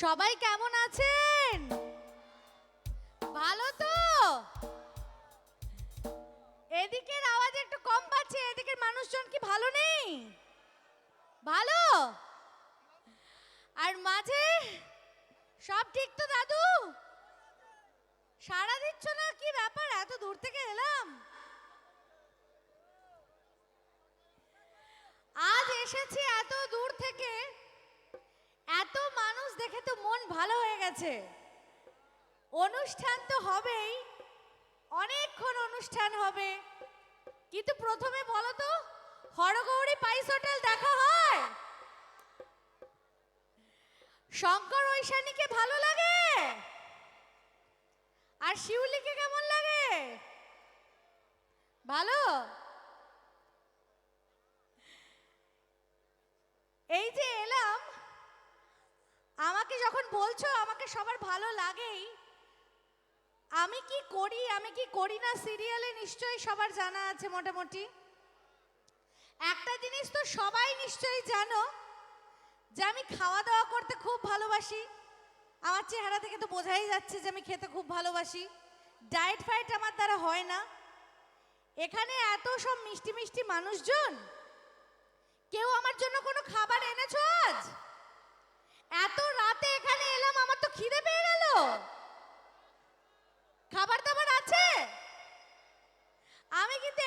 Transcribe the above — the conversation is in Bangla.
সবাই কেমন আছেন? ভালো তো? এদিকের আওয়াজ একটু কম পাচ্ছি, এদিকের মানুষজন কি ভালো নেই? ভালো? আর মাঝে সব ঠিক তো দাদু? সাড়া দিচ্ছ না, কি ব্যাপার? এত দূর থেকে এলাম, আজ এসেছি এত দূর থেকে, এত মানুষ দেখে তো মন ভালো হয়ে গেছে। অনুষ্ঠান তো হবেই, অনেকক্ষণ অনুষ্ঠান হবে, কিন্তু প্রথমে বলো তো, হরগৌরী পাইস হোটেল দেখা হয়? শঙ্কর ঐশানীকে ভালো লাগে? আর শিউলিকে কেমন লাগে? ভালো? এই যে এলাম, আমাকে যখন বলছো আমাকে সবার ভালো লাগেই, আমি কি করি আমি কি করি না সিরিয়ালে নিশ্চয়ই সবার জানা আছে মোটামুটি। একটা জিনিস তো সবাই নিশ্চয়ই জানো, যে আমি খাওয়া দাওয়া করতে খুব ভালোবাসি। আমার চেহারা থেকে তো বোঝাই যাচ্ছে যে আমি খেতে খুব ভালোবাসি। ডায়েট ফাইট আমার দ্বারা হয় না। এখানে এত সব মিষ্টি মিষ্টি মানুষজন, কেউ আমার জন্য কোনো খাবার এনেছো আজ? এত রাতে এখানে এলাম, আমার তো খিদে পেয়ে গেল। খাবার দাবার আছে? আমি কিন্তু